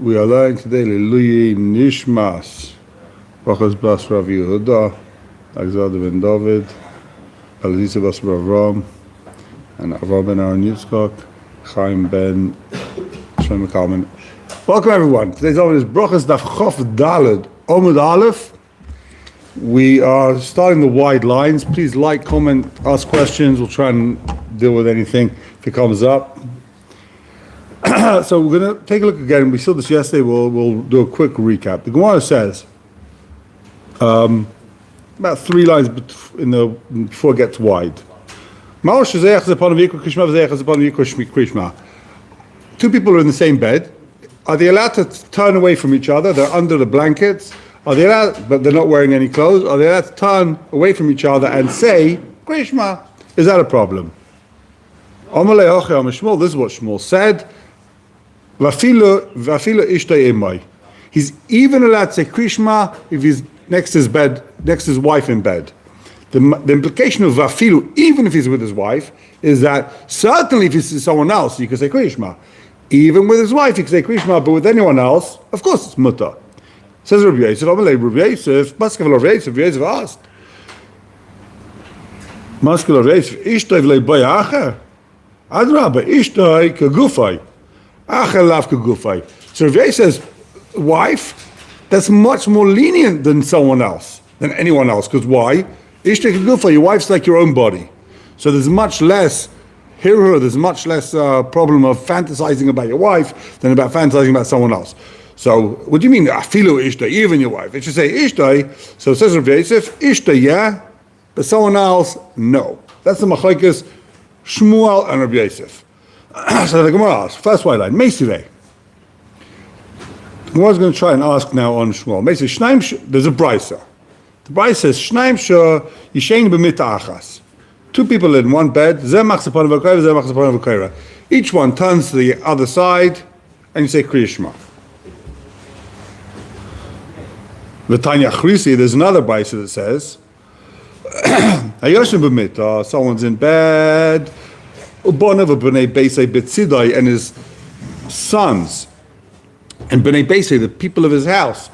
We are learning today Liluyi Nishmas Rachas Bas Rav Yehuda, Alexander ben David, Elisa Bas Avram, and Avram ben Aaron Yitzchak, Chaim ben Shlomo Kalman. Welcome everyone. Today's topic is Brachas Daf Chof Daled Amud Aleph. We are starting the wide lines. Please like, comment, ask questions. We'll try and deal with anything if it comes up. So we're going to take a look again. We saw this yesterday. We'll do a quick recap. The gemorah says about 3 lines before it gets wide. 2 people are in the same bed. Are they allowed to turn away from each other? They're under the blankets. Are they allowed, but they're not wearing any clothes? Are they allowed to turn away from each other and say Krishma? Is that a problem? This is what Shmuel said. He's even allowed to say Krishma if he's next to his bed, next to his wife in bed. The implication of vafilu, even if he's with his wife, is that certainly if he's someone else, you can say Krishma. Even with his wife, you can say Krishma, but with anyone else, of course it's mutter. Says Rabbi Yosef, Rabbi Yosef asked, Masculine Rabbi Yosef, Ishtoi v'lei boyacher? Adrabah, Ishtoi kagufay. Acher lav kagufay. So Rabbi Yosef says, wife, that's much more lenient than someone else, than anyone else. Because why? Ishtoi kagufay, your wife's like your own body. So there's much less, there's much less problem of fantasizing about your wife than about fantasizing about someone else. So, what do you mean, afilu ishtai, even your wife? It should say ishtai, so it says Rabbi Yosef, ishtai, yeah, but someone else, no. That's the machlokes Shmuel and Rabbi Yosef. So the Gemara asks, first white line, Meisirei. The Gemara is going to try and ask now on Shmuel. Meisirei, there's a brisa. The brisa says, Shnaim shor yishein b'mita achas. 2 people in one bed, zeh machzapon v'koira, zeh machzapon v'koira. Each one turns to the other side, and you say Kriyishma. V'tanya Chrisi, there's another brisa that says, someone's in bed, and his sons, and B'nai Beisai, the people of his house,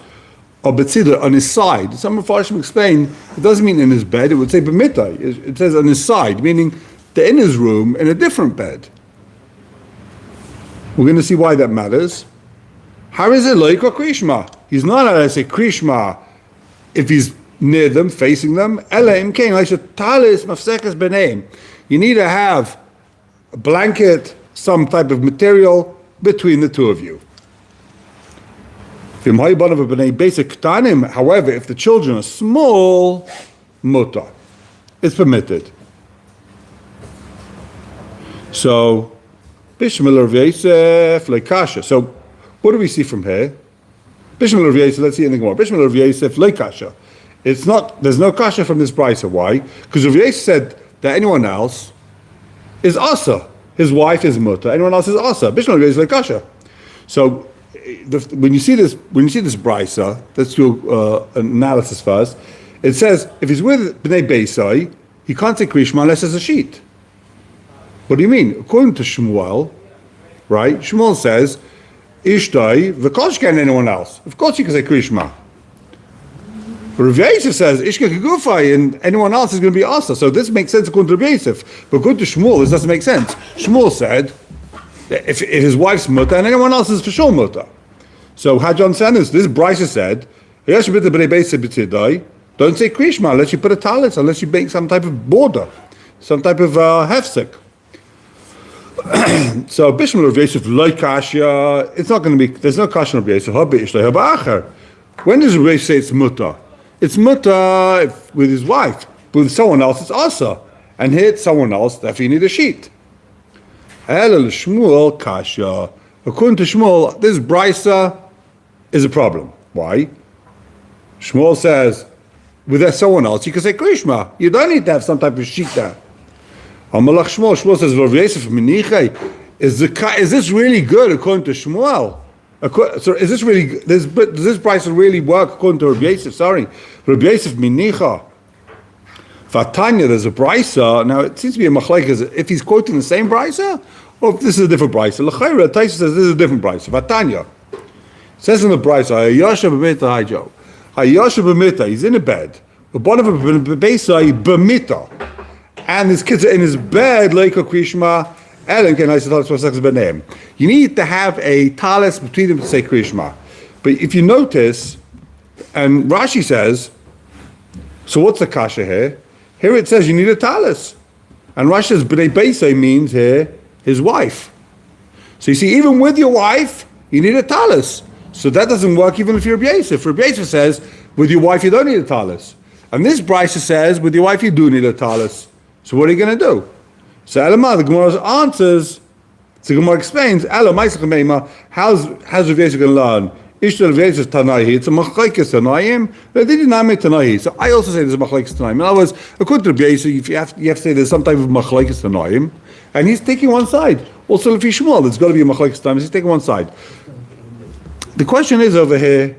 are Betzidai, on his side. Some Mepharshim explain, it doesn't mean in his bed, it would say B'mitai. It says on his side, meaning they're in his room in a different bed. We're going to see why that matters. How is it like a Krishma? He's not allowed to say Krishma if he's near them, facing them. You need to have a blanket, some type of material between the two of you. However, if the children are small, muta, it's permitted. So, Bishmil Rav Yosef leikasha. So, what do we see from here? Bishmil Rav Yosef, let's see in the Gemara. Bishmil Rav Yosef leikasha. It's not. There's no kasha from this brisa. Why? Because Rav Yosef said that anyone else is asa. His wife is muta. Anyone else is asa. Bishmil Rav Yosef leikasha. So, when you see this brisa, let's do an analysis first. It says if he's with Bnei Beisai, he can't say Krishma unless there's a sheet. What do you mean? According to Shmuel, right? Shmuel says, Ishtai, v'koshken anyone else. Of course you can say Krishma. Rav Yosef says, Ishka kagufai, and anyone else is going to be Asa. So this makes sense according to Rav Yosef. But according to Shmuel, this doesn't make sense. Shmuel said, if his wife's muta and anyone else is for sure muta. So how do you understand this? This brisa said, don't say Krishma unless you put a talit, unless you make some type of border, some type of hefsek. So Bishmil Rav Yosef loy kasha, it's not going to be, there's no kasha on Rav Yosef. When does Rav Yosef say it's muta? It's muta with his wife, but with someone else it's asa. And here it's someone else, therefore you need a sheet. Shmuel kasha. According to Shmuel, this brisa is a problem. Why? Shmuel says, with someone else, you can say Krishma. You don't need to have some type of sheet there. Amalach Shmuel says, Rav Yosef Minichai, is this really good according to Shmuel? So is this really, does this brisa really work according to Rav Yosef? Sorry. Rav Yosef Minicha. Vatanya, there's a brisa. Now it seems to be a machlekes if he's quoting the same brisa or if this is a different brisa. L'chayra, Taisa says this is a different brisa. Vatanya, It says in the Brisa, Hayosha b'mita haijo. Hayosha b'mita, he's in a bed. And his kids are in his bed, leiko krishma. You need to have a talis between them to say krishma. But if you notice, and Rashi says, so what's the kasha here? Here it says you need a talis. And Rashi says, b'nei beisai means here, his wife. So you see, even with your wife, you need a talis. So that doesn't work even if you're Reb Yosef. Reb Yosef says, with your wife you don't need a talis. And this Brisa says, with your wife you do need a talis. So what are you going to do? So Elamah, the Gemara answers, the Gemara explains, how's Reb Yosef going to learn? Ishtal Reb Yosef Tanaihi, it's a machlekes Tanaim. They didn't make Tanaihi. So I also say there's a machlekes Tanaim. In other words, according to Reb Yosef, you have to say there's some type of machlekes Tanaim, and he's taking one side. Also, if he's Shmuel, there's got to be a machlekes Tanaim, he's taking one side. The question is over here,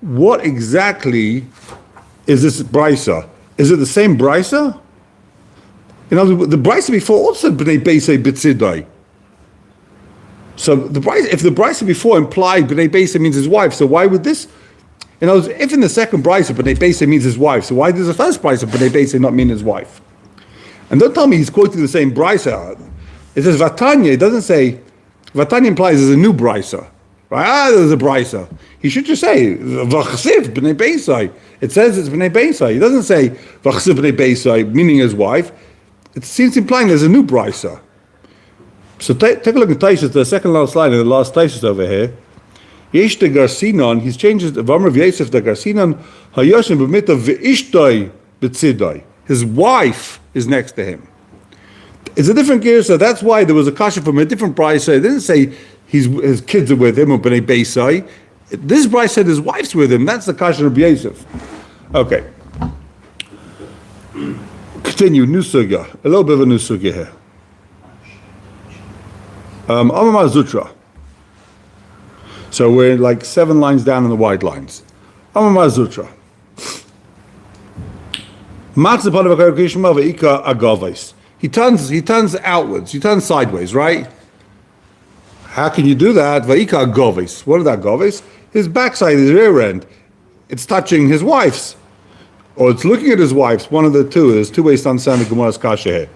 what exactly is this Brisa? Is it the same Brisa? You know, the Brisa before also B'nei Beisai B'tzidai. So if the Brisa before implied B'nei Beisai means his wife, so why would this? You know, if in the second Brisa B'nei Beisai means his wife, so why does the first Brisa B'nei Beisai not mean his wife? And don't tell me he's quoting the same Brisa. It says Vatanya. It doesn't say Vatanya implies there's a new Brisa. Right? There's a Brisa. He should just say V'chsiv B'nei Beisai. It says it's B'nei Beisai. He doesn't say V'chsiv B'nei Beisai, meaning his wife. It seems implying there's a new Brisa. So take a look at Taishas, the second last line in the last Taishas over here. Yesh de Garcinon, he's changed it. V'amar V'yosef de Garcinon, Hayoshin b'mita v'ishtoi b'tzidoi. His wife is next to him. It's a different gear, so that's why there was a kasha from a different Brisa. It didn't say his kids are with him, or B'nai Beisai. This Brisa said his wife's with him. That's the kasha of Yosef. Okay. Continue, new sugya. A little bit of a new sugya here. Amar Zutra. So we're like 7 lines down in the wide lines. Amar Zutra. He turns outwards, he turns sideways, right? How can you do that? Va'ika agovis. What is that agovis? His backside, his rear end. It's touching his wife's. Or it's looking at his wife's, one of the two. There's 2 ways to understand the Gemara's kasha here.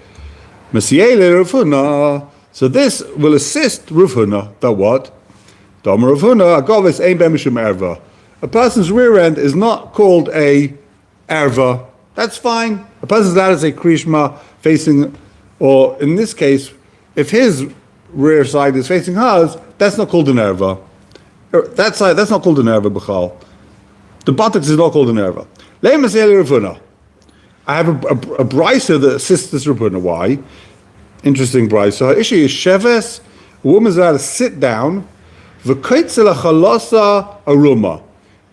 So this will assist Rav Huna, that what? A person's rear end is not called a erva. That's fine. A person's that is a krishma facing, or in this case, if his rear side is facing hers, that's not called an erva. That side, that's not called an erva, b'chal. The buttocks is not called an erva. I have a brisa that assists this Rav Huna. Why? Interesting brisa. Her issue is yeshivs. A woman's allowed to sit down. V'keitzela chalosa aruma.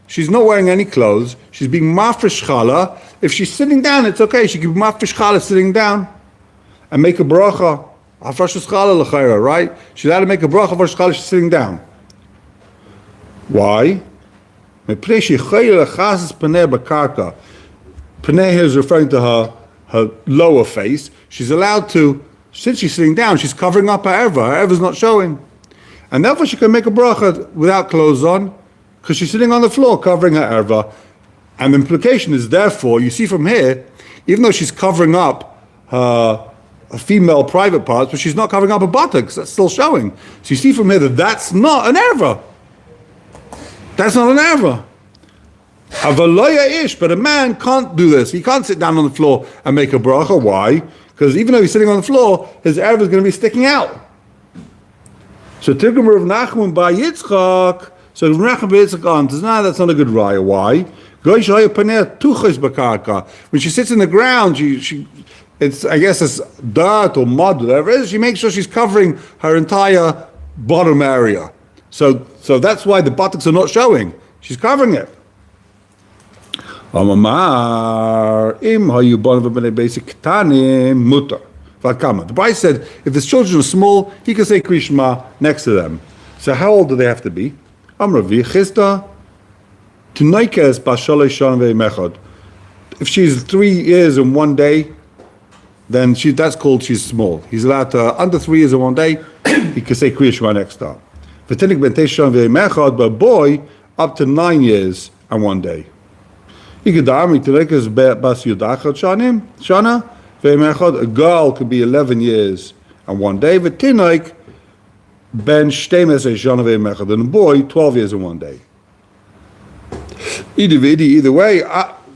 She's not wearing any clothes. She's being mafresh chala. If she's sitting down, it's okay. She can be mafresh chala sitting down and make a bracha. Afresh chala l'chayra, right? She's allowed to make a bracha afresh chala. She's sitting down. Why? Pnei here is referring to her lower face. She's allowed to, since she's sitting down, she's covering up her erva. Her erva is not showing. And therefore she can make a bracha without clothes on, because she's sitting on the floor covering her erva. And the implication is, therefore, you see from here, even though she's covering up her female private parts, but she's not covering up her buttocks, that's still showing. So you see from here that that's not an erva. That's not an erva. Avaloya ish, but a man can't do this. He can't sit down on the floor and make a bracha. Why? Because even though he's sitting on the floor, his erva is going to be sticking out. So Tigum Rav Nachman by Yitzchak. So Rav Nachman by Yitzchak answers, no, that's not a good raya. Why? When she sits in the ground, it's I guess it's dirt or mud, whatever it is. She makes sure she's covering her entire bottom area. So that's why the buttocks are not showing. She's covering it. The Bryce said, if his children are small, he can say Krishma next to them. So how old do they have to be? If she's 3 years and 1 day, then that's called she's small. He's allowed to, under 3 years and 1 day, he can say Krishma next time. But a boy, up to 9 years and 1 day. A girl could be 11 years and 1 day. V'tinoik ben shtemes shana ve'mechad, and a boy 12 years and 1 day. Either way,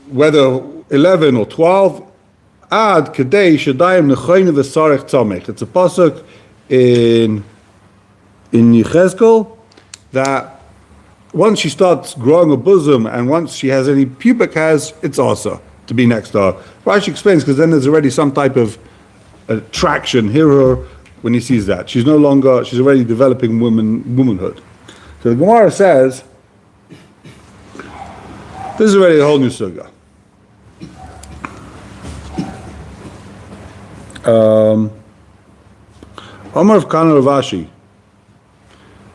whether 11 or 12, ad kadei shadayim nechayne v'sarech tzamech. It's a pasuk in Yechezkel that once she starts growing a bosom and once she has any pubic hairs, it's also to be next to her. Rashi explains because then there's already some type of attraction here when he sees that. She's already developing womanhood. So the Gemara says, this is already a whole new sugya. Amar of Kana Ravashi.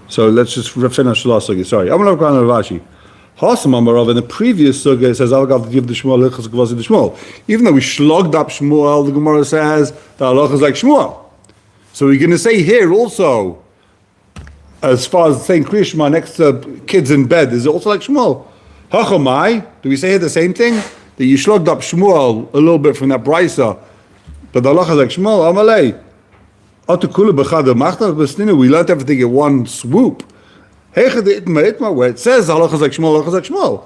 So let's just finish the last sugya. Sorry. Amar of Kana Ravashi. Hasam Amarav in the previous sugya it says I'll give the Shmuel Hilchos Gvazid the Shmuel. Even though we shlogged up Shmuel, the Gemara says the halacha is like Shmuel. So we're going to say here also, as far as saying Kriya Shema next to kids in bed, is it also like Shmuel? Hachamai, do we say here the same thing? That you shlogged up Shmuel a little bit from that brisa, but the halacha is like Shmuel. Amalei. We learned everything in one swoop. Where it says halacha is like Shmuel, halacha is like Shmuel.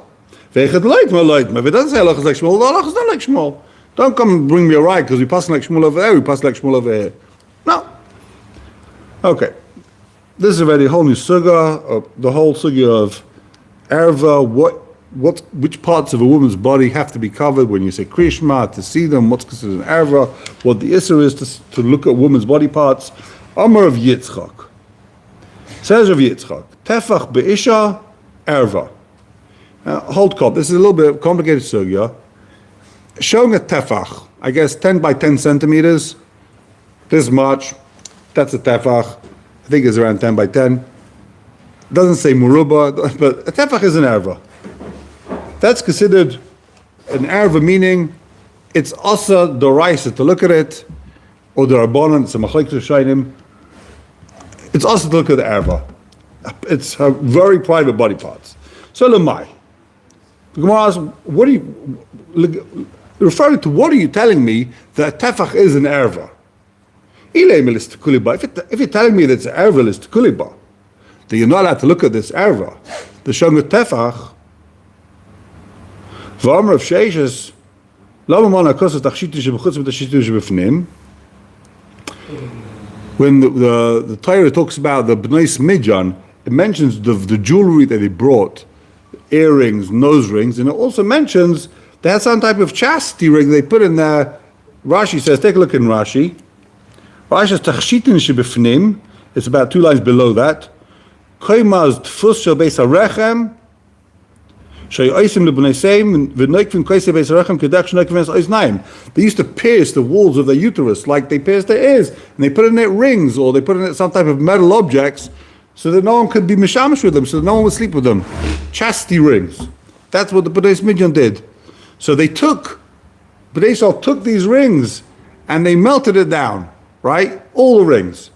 If it doesn't say halacha is like Shmuel, the halacha is not like Shmuel. Don't come and bring me a ride because we pass like Shmuel over there, we pass like Shmuel over here. No. Okay. This is already a whole new sugya, the whole sugya of erva, which parts of a woman's body have to be covered when you say Kriya Shema, to see them, what's considered an erva, what the issur is to look at women's body parts. Amar of Yitzchak. Says of Yitzchak, Tefach be'isha erva. Hold cop, this is a little bit complicated sugya. Showing a tefach, I guess 10 by 10 centimeters, this much, that's a tefach. I think it's around 10 by 10. It doesn't say muruba, but a tefach is an erva. That's considered an erva, meaning it's asa doraisa to look at it, or the rabbanon, it's a machlekes rishonim. It's asa to look at the erva. It's her very private body parts. So lemai. The Gemara asks, referring to what are you telling me that tefach is an erva? If you're telling me that it's an erva list kuliba, that you're not allowed to look at this erva, the shong tefach. V'amar of sheishes, lama mana kosas tachshitu shebechutz v'tachshitu shebefnim. When the Torah talks about the b'nais midjan, it mentions the jewelry that they brought, earrings, nose rings, and it also mentions they had some type of chastity ring they put in there. Rashi says, take a look in Rashi. Rashi says tachshitin shebefnim. It's about 2 lines below that. Koymaz tfus shel beis harechem. They used to pierce the walls of their uterus like they pierced their ears, and they put in it rings or they put in it some type of metal objects so that no one could be mishamish with them, so that no one would sleep with them. Chastity rings. That's what the B'nai Midyan did. So B'nai Yisrael took these rings and they melted it down, right? All the rings.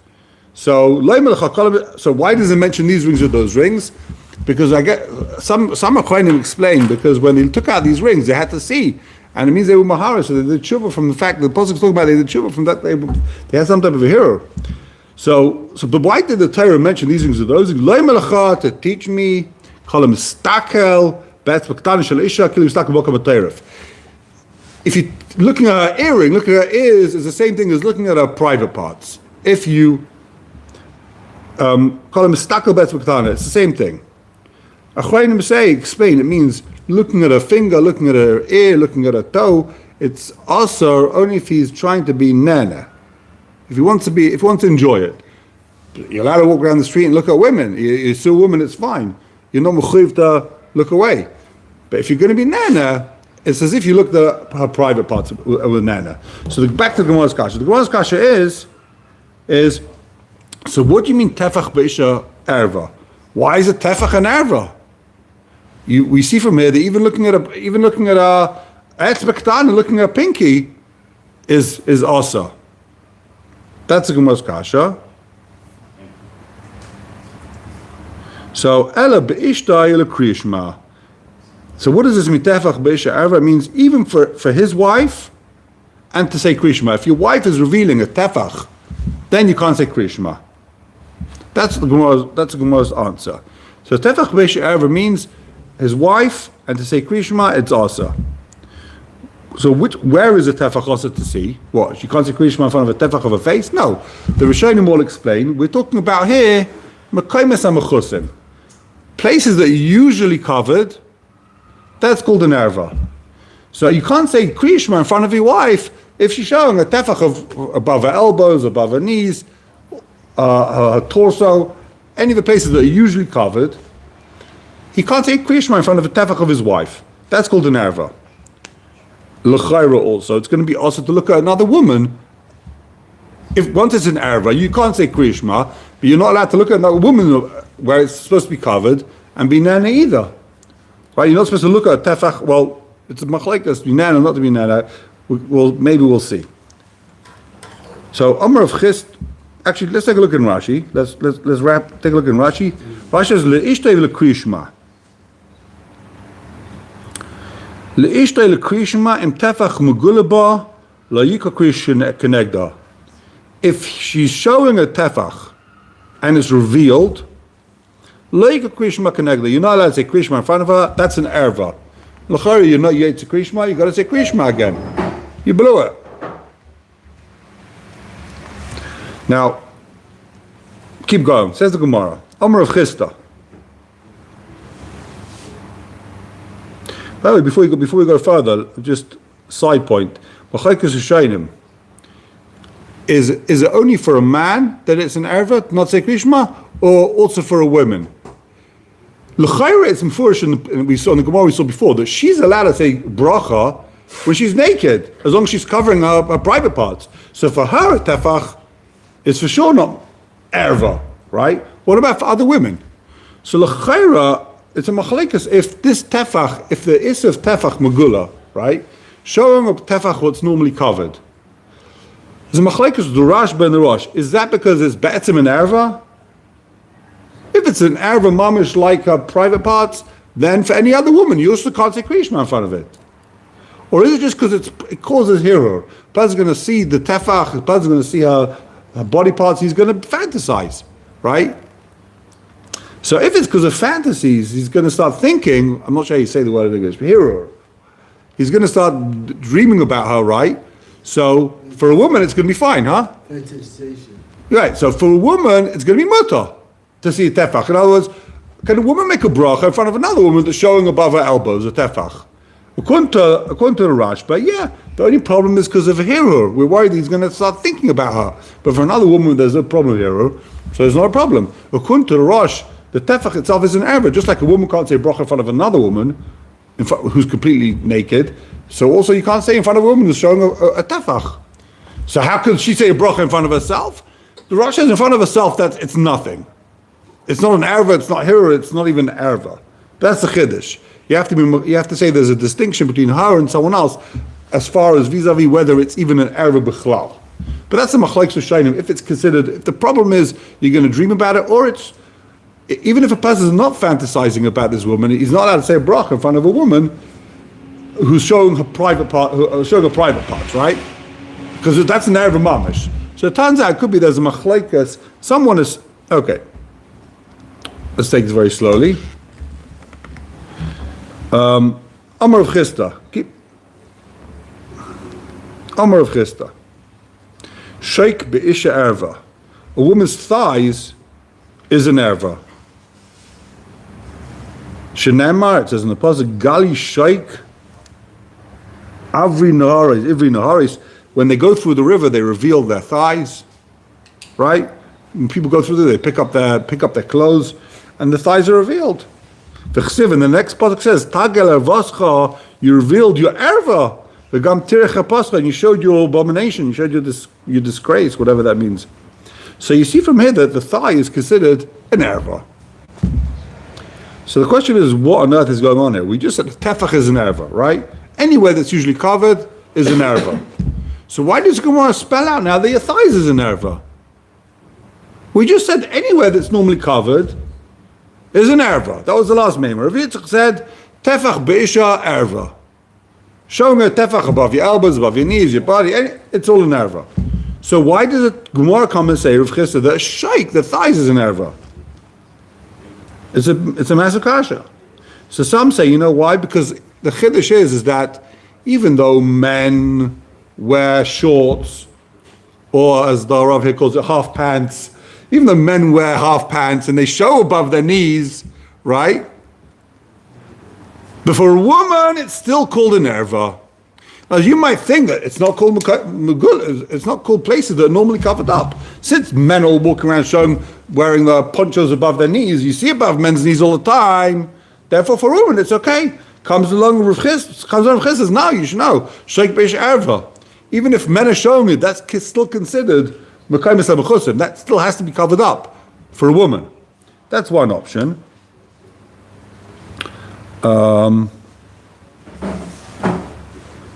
So why does it mention these rings or those rings? Because I get some Achronim explain because when they took out these rings, they had to see, and it means they were mahara, so they did tshuva from the fact that the pasuk is talking about they did tshuva from that they had some type of a hero. So but why did the Torah mention these rings or those? Lo melacha to teach me, call him stakel, bet b'ktan shel isha kilu stakel b'kam b'teiref. If you're looking at her earring, looking at her ears is the same thing as looking at her private parts. If you call him stakel bet b'ktan, it's the same thing. Achronim explain, it means looking at her finger, looking at her ear, looking at her toe. It's also only if he's trying to be nana. If he wants to enjoy it. You're allowed to walk around the street and look at women. You see a woman, it's fine. You're not mechuyev to look away. But if you're going to be nana, it's as if you looked at her private parts with nana. So back to the Gemara's kasha. The Gemara's kasha is, so what do you mean tefach b'isha erva? Why is it tefach and erva? We see from here that even looking at a etzbektan and looking at a pinky is asa. That's a Gemara's kasha. So ela beishtai ela kriyishma. So what does this mitefach beisha erva? It means even for his wife, and to say kriyishma. If your wife is revealing a tefach, then you can't say kriyishma. That's the Gemara's answer. So tefach beisha erva means his wife, and to say kriyishma, it's also. So where is a tefach also to see? What? You can't say kriyishma in front of a tefach of a face? No. The Rishonim will explain. We're talking about here mekaymes hamachusim, places that are usually covered. That's called an erva. So you can't say kriyishma in front of your wife if she's showing a tefach of above her elbows, above her knees, her torso, any of the places that are usually covered. He can't say kriyishma in front of a tefach of his wife. That's called an erva. L'chayra also, it's going to be also to look at another woman. If once it's an erva, you can't say kriyishma, but you're not allowed to look at another woman where it's supposed to be covered and be nana either. Right? You're not supposed to look at a tefach. Well, it's a machlekes to be nana, not to be nana. Maybe we'll see. So Amar of Chist. Actually, let's take a look in Rashi. Let's take a look in Rashi. Rashi says leishtay lekriyishma. Leishtay lekriyishma im tefach megulaba la yika kriyishma kenegda. If she's showing a tefach and it's revealed, la yika kriyishma kenegda. You're not allowed to say kriyishma in front of her. That's an erva. L'chari, you're not yet to kriyishma. You got to say kriyishma again. You blew it. Now, keep going. Says the Gemara. Amar of Chista. By the way, before we go further, just side point. Is it only for a man that it's an erva, not say kriyishma, or also for a woman? L'chayra, it's important, and we saw in the Gemara we saw before that she's allowed to say bracha when she's naked, as long as she's covering her private parts. So for her, a tefach is for sure not erva, right? What about for other women? So l'chayra, it's a machlekes if this tefach, if the is of tefach megula, right, showing a tefach what's normally covered. There's a machlekes durash ben rosh. Is that because it's be'etzim an erva? If it's an erva mamish like her private parts, then for any other woman, you also can't say kriyishma in front of it. Or is it just because it causes hirur? The person's going to see the tefach, the person's going to see her body parts, he's going to fantasize, right? So if it's because of fantasies, he's going to start thinking, I'm not sure how you say the word in English, but hirur. He's going to start dreaming about her, right? So for a woman, it's going to be fine, huh? Fantasization. Right, so for a woman, it's going to be mutter to see a tefach. In other words, can a woman make a bracha in front of another woman that's showing above her elbows a tefach? According to the Rash, but yeah, the only problem is because of hirur. We're worried he's going to start thinking about her. But for another woman, there's no problem with hirur, so there's not a problem. According to the Rash, the tefach itself is an erva, just like a woman can't say bracha in front of another woman who's completely naked. So also you can't say in front of a woman who's showing a tefach. So how could she say a bracha in front of herself? The Rash says in front of herself that it's nothing. It's not an erva, it's not hirur, it's not even an erva. That's the chiddush. You have to say there's a distinction between her and someone else as far as vis-a-vis whether it's even an erva b'chlal. But that's a machlekes Rishonim. If it's considered, if the problem is you're going to dream about it, or it's, even if a person is not fantasizing about this woman, he's not allowed to say a bracha in front of a woman who's showing her private part, showing her private parts, right? Because that's an erva mamish. So it turns out it could be there's a machlekes. Someone is okay. Let's take this very slowly. Amar of Chista. Amar of Chista. Sheik be'isha erva. A woman's thighs is an erva. Shenemar, it says in the pasuk, Gali sheik avri naharis. When they go through the river, they reveal their thighs. Right? When people go through there, they pick up their clothes, and the thighs are revealed. And the next pasuk says, Tagel ervascha, you revealed your erva. V'gam tirech pascha, and you showed your abomination, you showed your disgrace, whatever that means. So you see from here that the thigh is considered an erva. So the question is, what on earth is going on here? We just said tefach is an erva, right? Anywhere that's usually covered is an erva. So why does Gemara spell out now that your thighs is an erva? We just said anywhere that's normally covered is an erva. That was the last meme. Rav Yitzchak said, tefach be'isha erva. Showing a tefach above your elbows, above your knees, your body, it's all an erva. So why does the gemorah come and say, Rav Chisda, that shaykh, the thighs is an erva? It's a massive kasha. So some say, you know why? Because the chiddush is that even though men wear shorts, or as the Rav here calls it, half pants, even though men wear half pants and they show above their knees, right? But for a woman, it's still called an erva. Now you might think that it's not called it's not called places that are normally covered up. Since men all walk around wearing the ponchos above their knees, you see above men's knees all the time. Therefore, for a woman, it's okay. Comes along Rav Chisda says, now you should know, sheikh beish erva. Even if men are showing it, that's still considered mekayim sabachusim. That still has to be covered up for a woman. That's one option.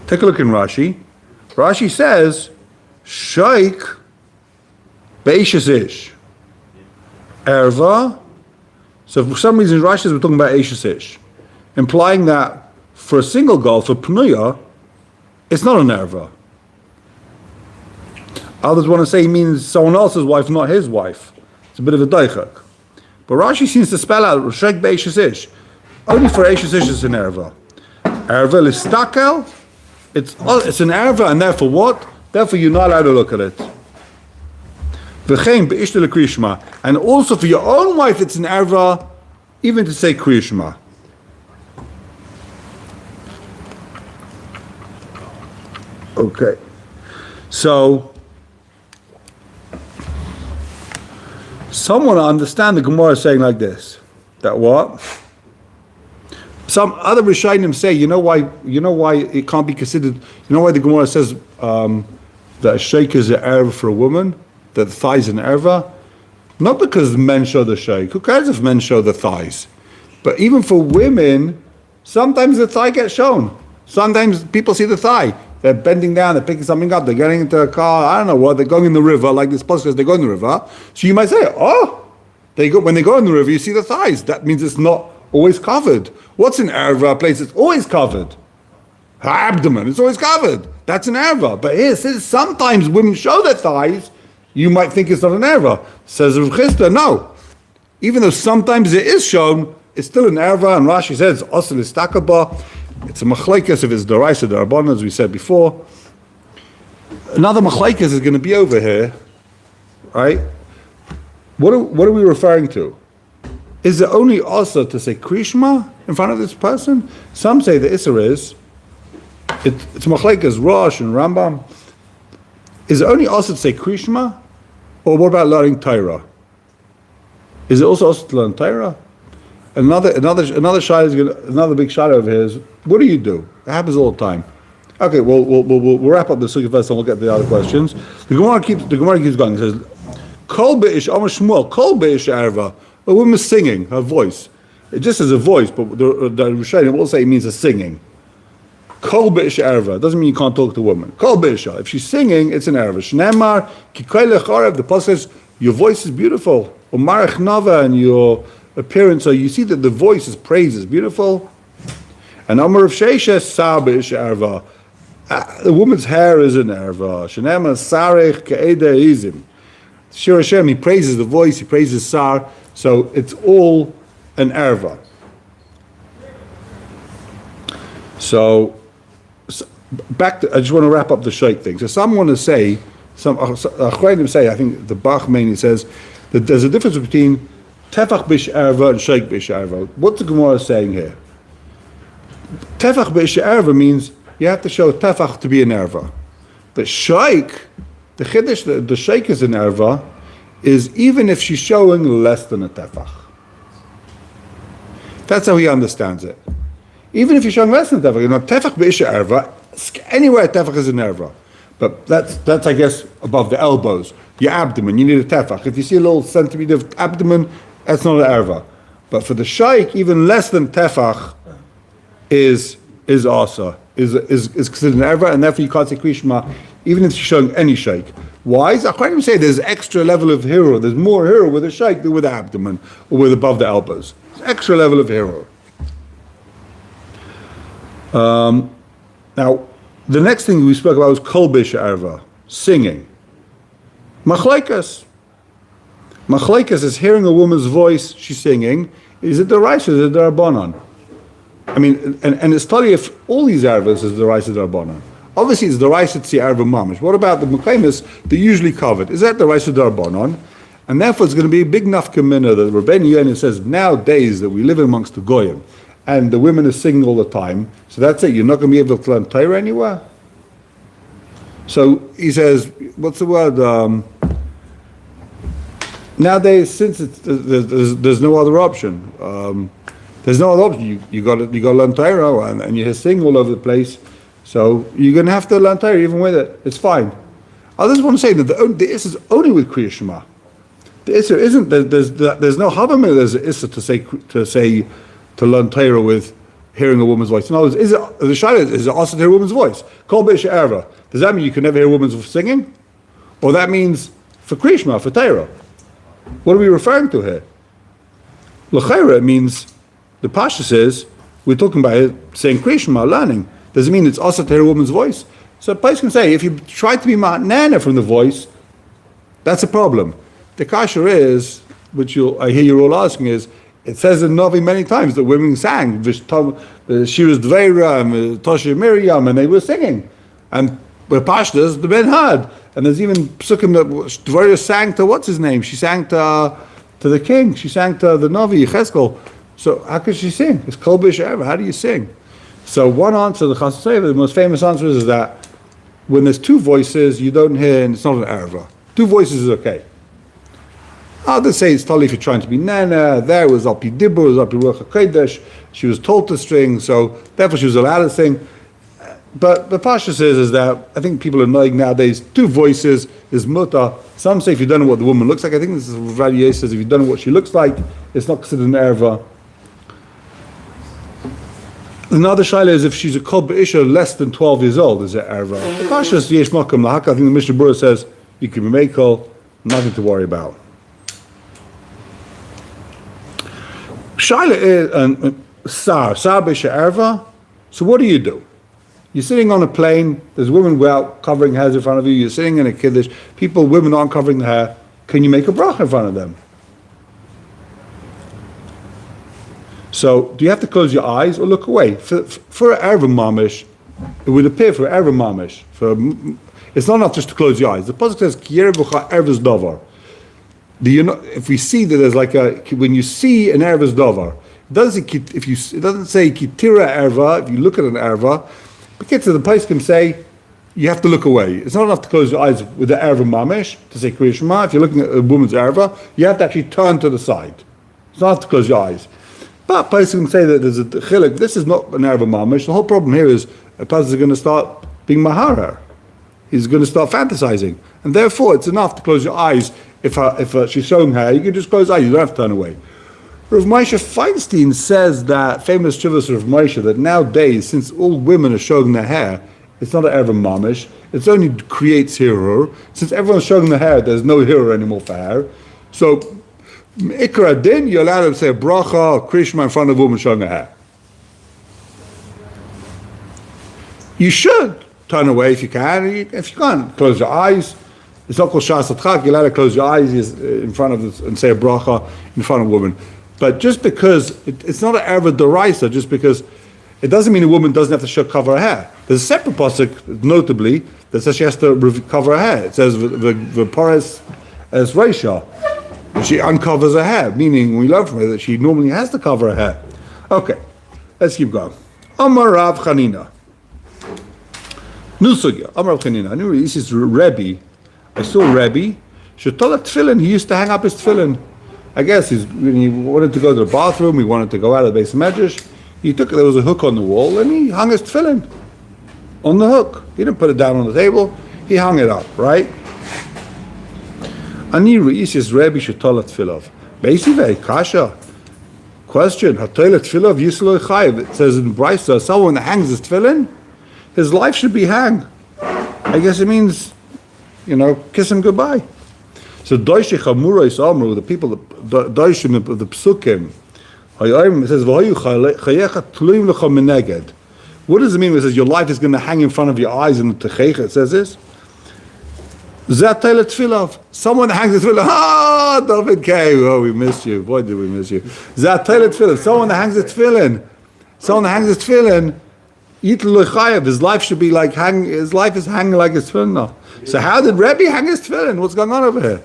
Take a look in Rashi. Rashi says, sheikh beishes ish. Erva. So for some reason, Rashi says we're talking about beishes ish, implying that for a single girl, for pnuya, it's not an erva. Others want to say he means someone else's wife, not his wife. It's a bit of a daichak. But Rashi seems to spell out sheikh beishes ish. Only for beishes ish is an erva. Erva listakel. It's an erva, and therefore what? Therefore you're not allowed to look at it. V'chein be'ishta l'kriyishma. And also for your own wife it's an erva, even to say kriyishma. Okay. So, someone understand the gemorah saying like this. That what? Some other Rishonim say, you know why it can't be considered, you know why the Gemara says that a sheikh is an erva for a woman, that the thigh is an erva? Not because men show the sheikh. Who cares if men show the thighs? But even for women, sometimes the thigh gets shown. Sometimes people see the thigh. They're bending down, they're picking something up, they're getting into a car, I don't know what, they're going in the river, like this podcast, they go in the river. So you might say, when they go in the river, you see the thighs. That means it's not always covered. What's an erva? A place that's always covered. Her abdomen is always covered. That's an erva. But here it says sometimes women show their thighs. You might think it's not an erva. Says Rav Chisda, no. Even though sometimes it is shown, it's still an erva. And Rashi says osel istakaba. It's a machlekes if it's deraisa darabon, as we said before. Another machlekes is going to be over here, right? What are we referring to? Is it only also to say krishma in front of this person? Some say the Isser is, it's machlekes Rosh and Rambam. Is it only also to say krishma? Or what about learning Torah? Is it also to learn Torah? Another shayla, another big shayla over here is, what do you do? It happens all the time. Okay, we'll wrap up the sugya first and we'll get to the other questions. The Gemara keeps going. It says, Kol be'ish, Amar Shmuel, Kol be'ish erva. A woman singing, her voice. It just is a voice, but the Rishonim will say it means a singing. Kol be'ish erva. Doesn't mean you can't talk to a woman. Kol be'isha. If she's singing, it's an erva. Shneimar, ki kol lecharev. The pasuk says, your voice is beautiful. Umarech nava, and your appearance. So you see that the voice is praise is beautiful. And Amar of Sheishes, sa be'ish erva. The woman's hair is an erva. Shneimar sarech ke'edeh izim. Shir Hashem, he praises the voice, he praises sar. So it's all an erva. So back to, I just want to wrap up the sheikh thing. So some want to say, some Achronim say, I think the Bach mainly says, that there's a difference between tefach bish erva and sheikh bish erva. What's the Gemara saying here? Tefach bish erva means you have to show tefach to be an erva. But sheikh, the chiddush, the sheikh is an erva, is even if she's showing less than a tefach. That's how he understands it. Even if you're showing less than a tefach, tefach b'isha erva, anywhere a tefach is an erva. But that's I guess above the elbows, your abdomen, you need a tefach. If you see a little centimeter of abdomen, that's not an erva. But for the sheikh, even less than tefach is asa, is considered an erva, and therefore you can't say krishma, even if she's showing any sheikh. Why? I can't say there's extra level of hero. There's more hero with a sheikh than with the abdomen or with above the elbows. It's an extra level of hirur. Now, the next thing we spoke about was kol b'she'erva, singing. Machlaikas. Machlaikas is hearing a woman's voice, she's singing. Is it the rice or is it the rabbanon? I mean, and it's totally if all these ervas is the rice or the rabbanon. Obviously, it's the rice it's the erva mamish. What about the mekaymis? They're usually covered. Is that the rice or the rabbanon? And therefore, it's going to be a big nafka minna that Rabbeinu Yomi says nowadays that we live amongst the goyim, and the women are singing all the time. So that's it. You're not going to be able to learn Torah anywhere. So he says, what's the word? Nowadays, since there's no other option. There's no other option. You got to learn Torah, and you're singing all over the place. So you're going to have to learn Torah even with it. It's fine. I just want to say that the issa is only with Kriya Shema. The issa isn't. There's no havamah. There's an issa to learn Torah with hearing a woman's voice. In other words, is it also to hear a woman's voice? Kol b'she'erva. Does that mean you can never hear a woman's singing? Or that means for Kriya Shema, for Torah? What are we referring to here? L'chayra, it means, the Pasha says, we're talking about it, saying Kriya Shema, learning. Does it mean it's also to hear a woman's voice? So a place can say, if you try to be ma'nana from the voice, that's a problem. The kasher is, which I hear you're all asking, is, it says in Novi many times that women sang, Shiras Dveira, Tosha Miriam, and they were singing. And with Pashtas, the men heard. And there's even psukim that Dveira sang to what's his name? She sang to the king. She sang to the Novi, Cheskel. So how could she sing? It's Kol b'she'erva. How do you sing? So one answer, the Chassid Sofer, the most famous answer is that when there's two voices, you don't hear, and it's not an erva. Two voices is okay. Others say it's totally if you're trying to be nana. There was Alpi Dibur, was Alpi Ruach HaKodesh. She was told to sing, so therefore she was allowed to sing. But the Pasha says is that I think people are knowing nowadays two voices is muta. Some say if you don't know what the woman looks like, I think this is what Rav Yeh says, if you don't know what she looks like, it's not considered an erva. Another shaila is if she's a kol b'isha less than 12 years old, is it erva? The Pasha is yesh makam lahaka. I think the Mishnah Berurah says you can be meikol, nothing to worry about. Shaila is sar b'isha erva. So what do? You're sitting on a plane, there's women out covering hairs in front of you, you're sitting in a kiddush, women aren't covering the hair, can you make a bracha in front of them? So, do you have to close your eyes or look away? For erva mamish, it would appear for erva mamish, it's not enough just to close your eyes. The pasuk says, Ki yerebucha ervas davar. If we see that there's when you see an ervas davar, it doesn't say kitira erva, if you look at an erva, the place can say you have to look away. It's not enough to close your eyes with the erva mamish to say Kriya Shema. If you're looking at a woman's erva, you have to actually turn to the side. It's not enough to close your eyes. But a person can say that there's a chilek. This is not an erva mamish. The whole problem here is a person is going to start being mahara. He's going to start fantasizing, and therefore it's enough to close your eyes. If she's showing hair, you can just close your eyes. You don't have to turn away. Rav Moshe Feinstein says that famous chivas of Rav Moshe that nowadays, since all women are showing their hair, it's not an erva mamish. It only creates hirur. Since everyone's showing their hair, there's no hirur anymore for hair. So, ikra din, you're allowed to say a bracha or krishma in front of a woman showing her hair. You should turn away if you can. If you can't, close your eyes. It's not called Shas atchak. You're allowed to close your eyes in front of and say a bracha in front of a woman. But just because it's not an erva doraisa, just because it doesn't mean a woman doesn't have to cover her hair. There's a separate pasuk, notably, that says she has to cover her hair. It says the paras as reisha, she uncovers her hair, meaning we learn from her that she normally has to cover her hair. Okay, let's keep going. Amar Rav Chanina. New sugya. Amar Rav Chanina. I knew this is Rebbe. I saw Rebbe. Shetola tefillin. He used to hang up his tefillin. I guess when he wanted to go to the bathroom, he wanted to go out of the base of medrash. There was a hook on the wall, and he hung his tefillin on the hook. He didn't put it down on the table. He hung it up, right? Ani re'isis Rebbe shetola tefillov. Basically, kasha. Question: Hatola tefillov yislo chayiv. It says in Brisa, someone that hangs his tefillin, his life should be hang. I guess it means, kiss him goodbye. So Doishi Chamura is Amru, the people, Doishim of the Psukim, It says, what does it mean when it says your life is going to hang in front of your eyes in the Techecha? It says this. Someone hangs the tefillin. David K. Oh, we missed you. Boy, did we miss you. Someone that hangs the tefillin. His life should be like his life is hanging like his tefillin now. So how did Rebbe hang his tefillin? What's going on over here?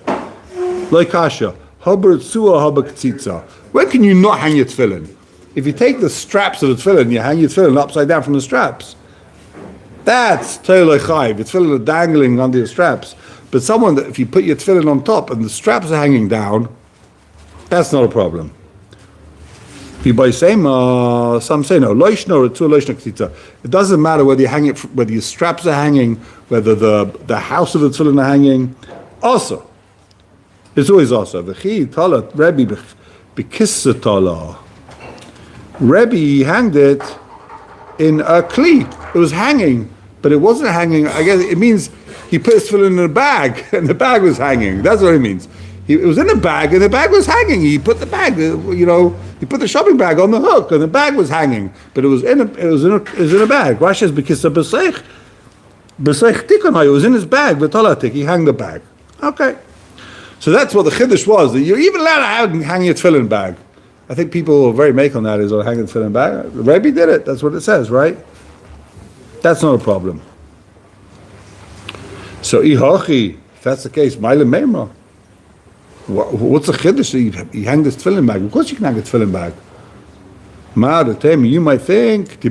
Like kasha. When can you not hang your tefillin? If you take the straps of the tefillin, you hang your tefillin upside down from the straps. That's teilei chayv. Your tefillin are dangling under your straps. But someone that if you put your tefillin on top and the straps are hanging down, that's not a problem. Some say no. It doesn't matter whether you hang it, whether your straps are hanging, whether the house of the tefillin are hanging. Also, it's always also. Rebbe hanged it in a kli. It was hanging, but it wasn't hanging. I guess it means he put his tefillin in a bag, and the bag was hanging. That's what it means. It was in a bag, and the bag was hanging. He put the bag, he put the shopping bag on the hook, and the bag was hanging. But it was in a bag. Rashi says because the b'seich tikonai, it was in his bag. B'tolatik, he hung the bag. Okay, so that's what the chiddush was. That you're even allowed to hang your tefillin bag. I think people are very make on that is hanging the tefillin bag. Rebbe did it. That's what it says, right? That's not a problem. So ihachi, if that's the case, ma'ilem meimra. What's the chiddush? You hang this tefillin bag. Of course you can hang a tefillin bag. You might think, you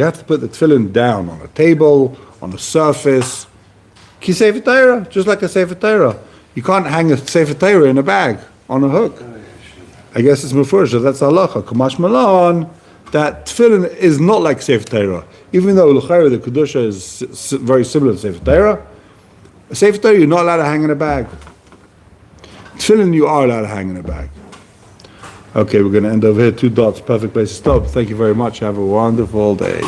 have to put the tefillin down on a table, on a surface. Ki sefer Torah, just like a sefer Torah. You can't hang a sefer Torah in a bag, on a hook. I guess it's mufurish, so that's halacha. Kamash malan, that tefillin is not like sefer Torah. Even though l'chayra, the kedusha is very similar to sefer Torah. A sefer Torah, you're not allowed to hang in a bag. Tefillin, you are allowed to hang in a bag. Okay, we're going to end over here. 2 dots, perfect place to stop. Thank you very much. Have a wonderful day.